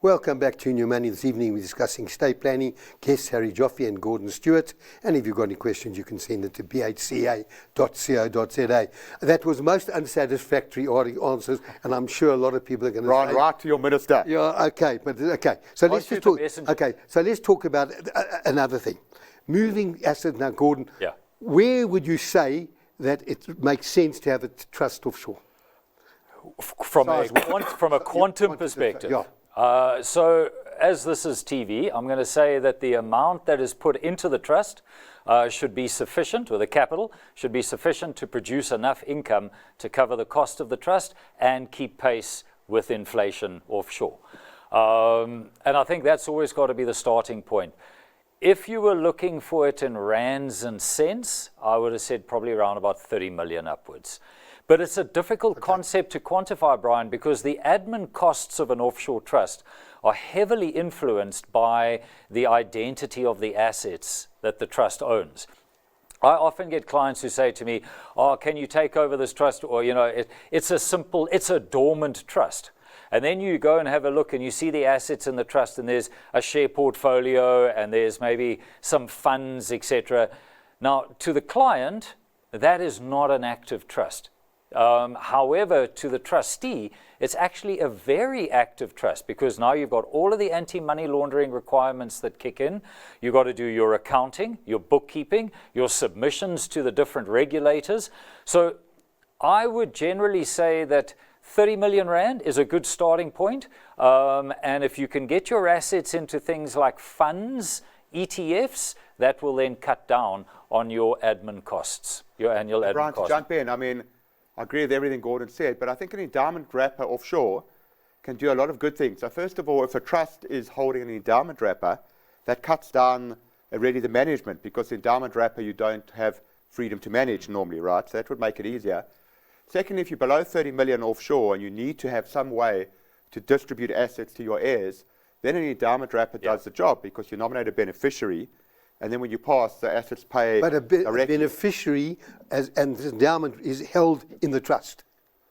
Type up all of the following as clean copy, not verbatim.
Welcome back to New Money. This evening we're discussing estate planning. Guests Harry Joffe and Gordon Stewart. And if you've got any questions, you can send it to bhca.co.za. That was most unsatisfactory answers, and I'm sure a lot of people are going to say... Right to your minister. Yeah, okay. So let's just talk... Okay, so let's talk about another thing. Moving assets now, Gordon. Yeah. Where would you say that it makes sense to have a trust offshore? From a quantum perspective. Yeah. So as this is TV, I'm going to say that the amount that is put into the trust should be sufficient, or the capital should be sufficient to produce enough income to cover the cost of the trust and keep pace with inflation offshore. And I think that's always got to be the starting point. If you were looking for it in rands and cents, I would have said probably around about 30 million upwards. But it's a difficult concept to quantify, Brian, because the admin costs of an offshore trust are heavily influenced by the identity of the assets that the trust owns. I often get clients who say to me, "Oh, can you take over this trust?" Or, you know, it's a dormant trust. And then you go and have a look and you see the assets in the trust, and there's a share portfolio and there's maybe some funds, etc. Now, to the client, that is not an active trust. However, to the trustee, it's actually a very active trust, because now you've got all of the anti-money laundering requirements that kick in. You've got to do your accounting, your bookkeeping, your submissions to the different regulators. So I would generally say that 30 million rand is a good starting point. And if you can get your assets into things like funds, ETFs, that will then cut down on your admin costs, your annual admin Bryan, costs. to jump in, I mean, I agree with everything Gordon said, but I think an endowment wrapper offshore can do a lot of good things. So first of all, if a trust is holding an endowment wrapper, that cuts down already the management, because the endowment wrapper you don't have freedom to manage normally, right? So that would make it easier. Second, if you're below 30 million offshore and you need to have some way to distribute assets to your heirs, then an endowment wrapper does the job, because you nominate a beneficiary, and then when you pass, the assets pay But a directly. beneficiary and the endowment is held in the trust.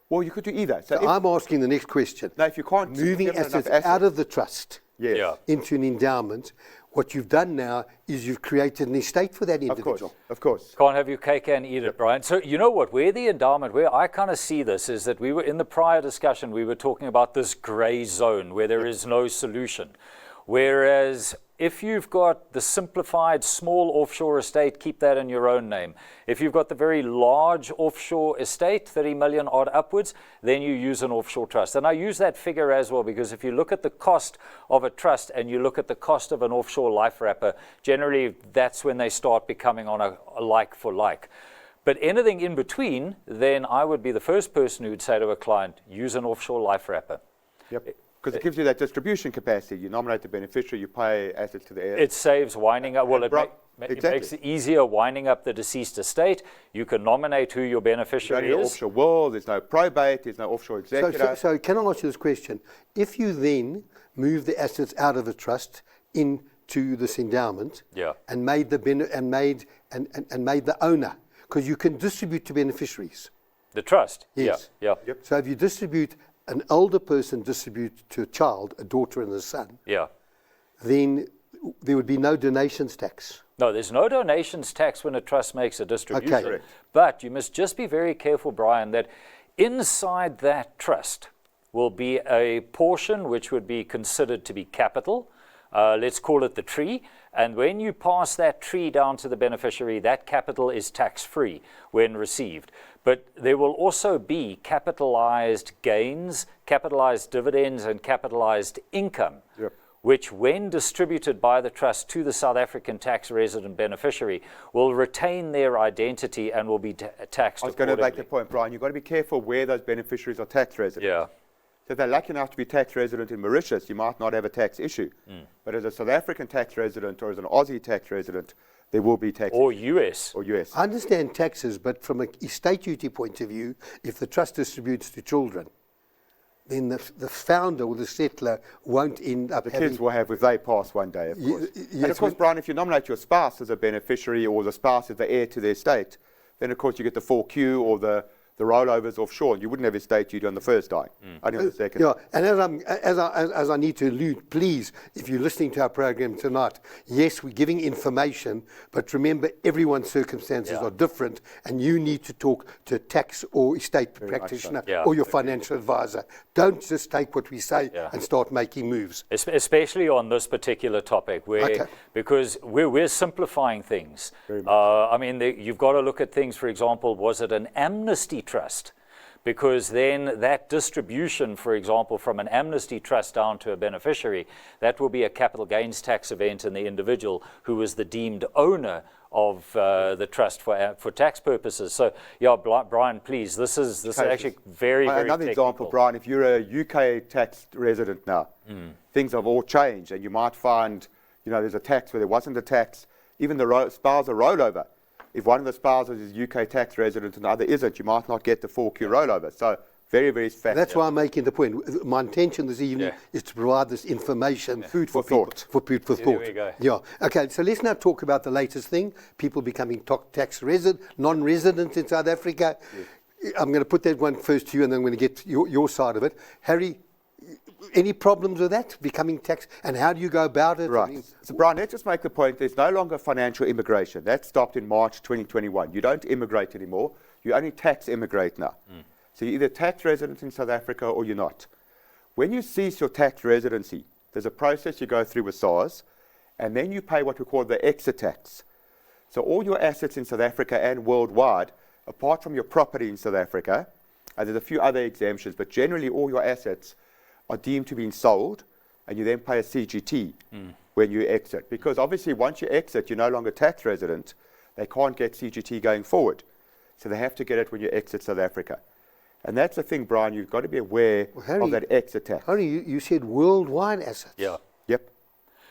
Well, you could do either. So I'm asking the next question. Now, if you can't Moving give enough assets out of the trust yes. into an endowment, what you've done now is you've created an estate for that individual. Of course. Can't have your cake and eat it, Brian. So you know what, where the endowment, where I kind of see this is that we were in the prior discussion, we were talking about this gray zone where there is no solution. Whereas if you've got the simplified small offshore estate, keep that in your own name. If you've got the very large offshore estate, 30 million odd upwards, then you use an offshore trust. And I use that figure as well, because if you look at the cost of a trust and you look at the cost of an offshore life wrapper, generally that's when they start becoming on a like for like. But anything in between, then I would be the first person who would say to a client, use an offshore life wrapper. Yep. Because it gives you that distribution capacity. You nominate the beneficiary, you pay assets to the heirs. It saves winding up. Well, it makes it easier winding up the deceased estate. You can nominate who your beneficiary There's no is. offshore will, there's no probate, there's no offshore executor. So can I ask you this question? If you then move the assets out of the trust into this endowment, and made the made the owner, because you can distribute to beneficiaries. The trust. Yes. Yeah. Yep. So if you distribute, an older person distributes to a child, a daughter and a son, then there would be no donations tax. No, there's no donations tax when a trust makes a distribution. Okay. Correct. But you must just be very careful, Brian, that inside that trust will be a portion which would be considered to be capital. Let's call it the tree. And when you pass that tree down to the beneficiary, that capital is tax-free when received. But there will also be capitalized gains, capitalized dividends, and capitalized income, which when distributed by the trust to the South African tax resident beneficiary will retain their identity and will be taxed accordingly. I was going to make the point, Brian, you've got to be careful where those beneficiaries are tax residents. Yeah. So if they're lucky enough to be tax resident in Mauritius, you might not have a tax issue. But as a South African tax resident or as an Aussie tax resident, there will be tax Or issues. US. Or US. I understand taxes, but from an estate duty point of view, if the trust distributes to children, then the founder or the settler won't end up having... The kids will have if they pass one day, of course. And of course, Brian, if you nominate your spouse as a beneficiary or the spouse is the heir to the estate, then of course you get the 4Q or the the rollovers offshore, and you wouldn't have estate duty on the first dying, only on the second. Yeah, and as I need to allude, please, if you're listening to our program tonight, yes, we're giving information, but remember everyone's circumstances are different, and you need to talk to a tax or estate practitioner or your financial advisor. Don't just take what we say and start making moves. Especially on this particular topic, where because we're simplifying things. I mean, you've got to look at things, for example, was it an amnesty trust? Because then that distribution, for example, from an amnesty trust down to a beneficiary, that will be a capital gains tax event in the individual who is the deemed owner of the trust for tax purposes. So, yeah, Bryan, please, this is actually very, very Another technical. example, Bryan, if you're a UK tax resident now, things have all changed, and you might find, there's a tax where there wasn't a tax. Even the spousal rollover. If one of the spouses is UK tax resident and the other isn't, you might not get the 4Q rollover. So very, very fast. That's why I'm making the point. My intention this evening is to provide this information, food for thought. For food for thought. There we go. Yeah. Okay. So let's now talk about the latest thing: people becoming tax non-resident in South Africa. Yes. I'm going to put that one first to you, and then I'm going to get your side of it, Harry. Any problems with that, becoming tax, and how do you go about it? Right. So, Bryan, let's just make the point, there's no longer financial immigration. That stopped in March 2021. You don't immigrate anymore. You only tax immigrate now. So you're either tax resident in South Africa or you're not. When you cease your tax residency, there's a process you go through with SARS, and then you pay what we call the exit tax. So all your assets in South Africa and worldwide, apart from your property in South Africa, and there's a few other exemptions, but generally all your assets are deemed to be sold, and you then pay a CGT when you exit. Because obviously once you exit, you're no longer tax resident. They can't get CGT going forward. So they have to get it when you exit South Africa. And that's the thing, Bryan, you've got to be aware of that exit tax. Harry, you said worldwide assets. Yeah. Yep.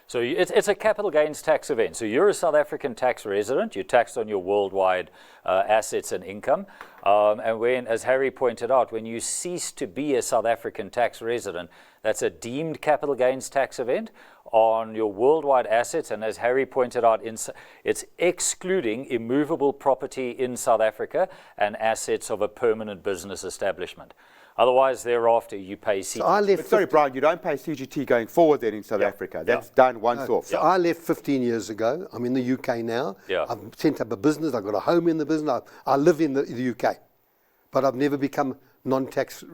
So it's a capital gains tax event. So you're a South African tax resident. You're taxed on your worldwide assets and income. And when, as Harry pointed out, when you cease to be a South African tax resident, that's a deemed capital gains tax event on your worldwide assets. And as Harry pointed out, it's excluding immovable property in South Africa and assets of a permanent business establishment. Otherwise, thereafter, you pay CGT. So sorry, Bryan, you don't pay CGT going forward then in South Africa. That's done once off. So I left 15 years ago. I'm in the UK now. I've set up a business. I've got a home in the business. I live in the UK. But I've never become non-tax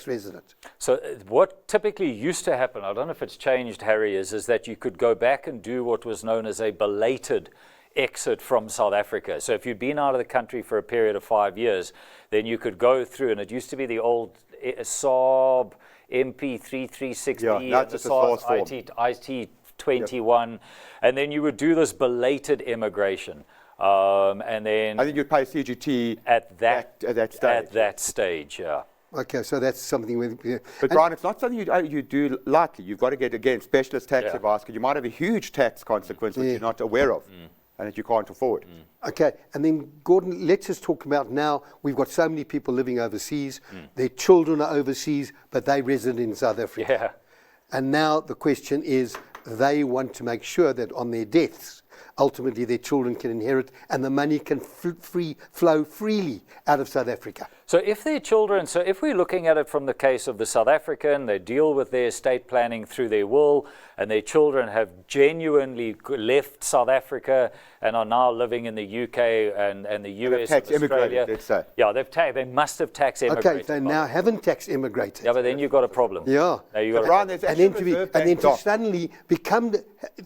resident. So what typically used to happen, I don't know if it's changed, Harry, is that you could go back and do what was known as a belated exit from South Africa. So if you'd been out of the country for a period of 5 years, then you could go through, and it used to be the old Saab MP3360 and the Saab IT21, and then you would do this belated immigration. And then I think you'd pay CGT at that stage. At that stage, yeah. Okay, so that's something with. But Bryan, it's not something you do lightly. You've got to get, again, specialist tax advice, because you might have a huge tax consequence which you're not aware of and that you can't afford. Okay, and then Gordon, let's just talk about now, we've got so many people living overseas, their children are overseas, but they reside in South Africa. Yeah. And now the question is, they want to make sure that on their deaths, ultimately their children can inherit and the money can flow freely out of South Africa. So if their children, so if we're looking at it from the case of the South African, they deal with their estate planning through their will, and their children have genuinely left South Africa and are now living in the UK and the US and Australia. Let's say. Yeah, they must have tax immigrated. Okay, they now haven't tax immigrated. Yeah, but then you've got a problem. Yeah. Now you've got Bryan, a there's and then to suddenly become,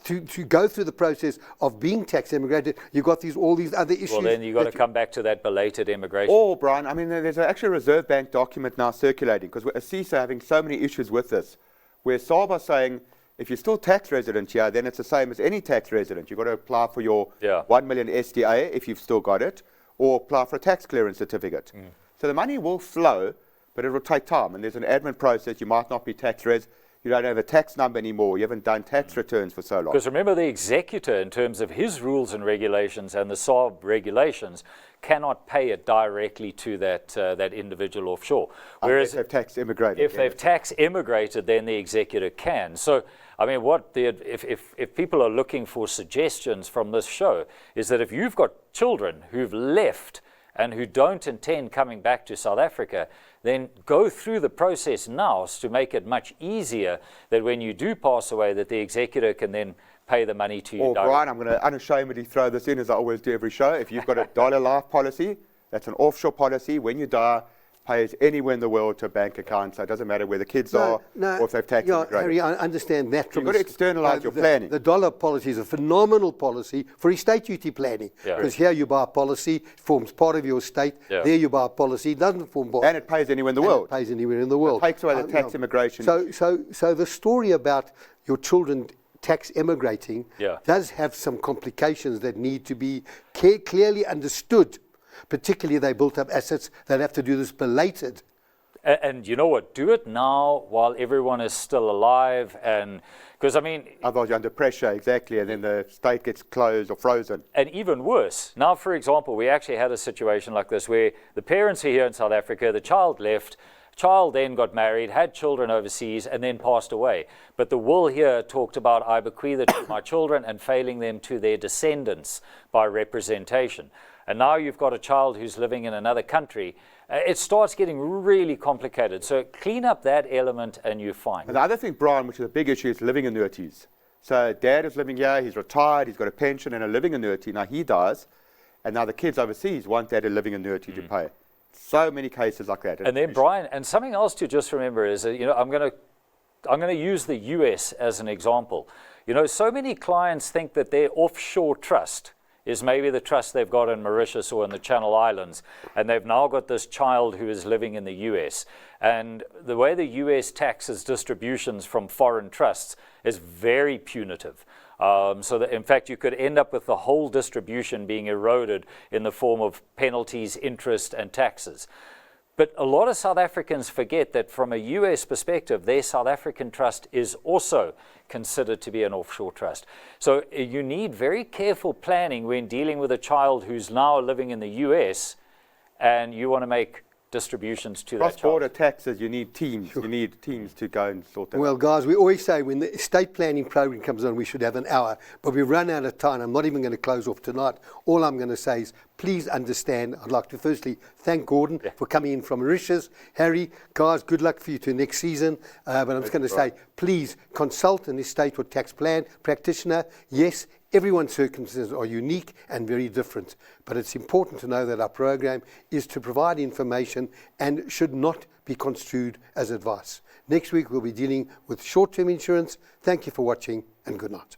to go through the process of being tax immigrated, you've got all these other issues. Well, then you've got to come back to that belated immigration. Or, Bryan, I mean, there's actually a Reserve Bank document now circulating, because ASISA are having so many issues with this, where SARB are saying, if you're still tax resident here, then it's the same as any tax resident. You've got to apply for your 1 million SDA if you've still got it, or apply for a tax clearance certificate. So the money will flow, but it will take time. And there's an admin process. You might not be tax res. You don't have a tax number anymore. You haven't done tax returns for so long. Because remember, the executor, in terms of his rules and regulations and the SARB regulations, cannot pay it directly to that individual offshore. Whereas if they've tax immigrated. If they've tax immigrated, then the executor can. So, I mean, if people are looking for suggestions from this show, is that if you've got children who've left and who don't intend coming back to South Africa, then go through the process now to make it much easier that when you do pass away, that the executor can then pay the money to you Or directly. Bryan, I'm going to unashamedly throw this in, as I always do every show. If you've got a dollar life policy, that's an offshore policy. When you die, pays anywhere in the world to a bank account, so it doesn't matter where the kids are or if they've tax immigrated. Harry, I understand that. You've got to externalise your planning. The dollar policy is a phenomenal policy for estate duty planning, because here you buy a policy, it forms part of your estate. There you buy a policy, it doesn't form part. And it pays anywhere in the world. It pays anywhere in the world. It takes away the tax immigration. So the story about your children tax emigrating does have some complications that need to be clearly understood. Particularly, they built up assets that have to do this belated. And you know what? Do it now while everyone is still alive, and because I mean, otherwise you're under pressure, exactly, and then the state gets closed or frozen. And even worse, now, for example, we actually had a situation like this where the parents are here in South Africa, the child left. Child then got married, had children overseas, and then passed away. But the will here talked about, I bequeath it to my children, and failing them to their descendants by representation. And now you've got a child who's living in another country. It starts getting really complicated. So clean up that element and you're fine. And the other thing, Bryan, which is a big issue, is living annuities. So dad is living here, he's retired, he's got a pension and a living annuity. Now he dies, and now the kids overseas want that a living annuity to pay. So many cases like that. And then, Bryan, and something else to just remember is that, I'm going to use the US as an example. So many clients think that their offshore trust is maybe the trust they've got in Mauritius or in the Channel Islands, and they've now got this child who is living in the US. And the way the US taxes distributions from foreign trusts is very punitive. So that, in fact, you could end up with the whole distribution being eroded in the form of penalties, interest, and taxes. But a lot of South Africans forget that from a US perspective, their South African trust is also considered to be an offshore trust. So you need very careful planning when dealing with a child who's now living in the US and you want to make distributions to that child. Cross-border taxes, you need teams. You need teams to go and sort that out. Well, guys, we always say when the estate planning program comes on, we should have an hour, but we've run out of time. I'm not even going to close off tonight. All I'm going to say is please understand. I'd like to firstly thank Gordon for coming in from Mauritius. Harry, guys, good luck for you to next season. But I'm just going to say, please consult an estate or tax plan practitioner. Yes, everyone's circumstances are unique and very different, but it's important to know that our program is to provide information and should not be construed as advice. Next week, we'll be dealing with short-term insurance. Thank you for watching, and good night.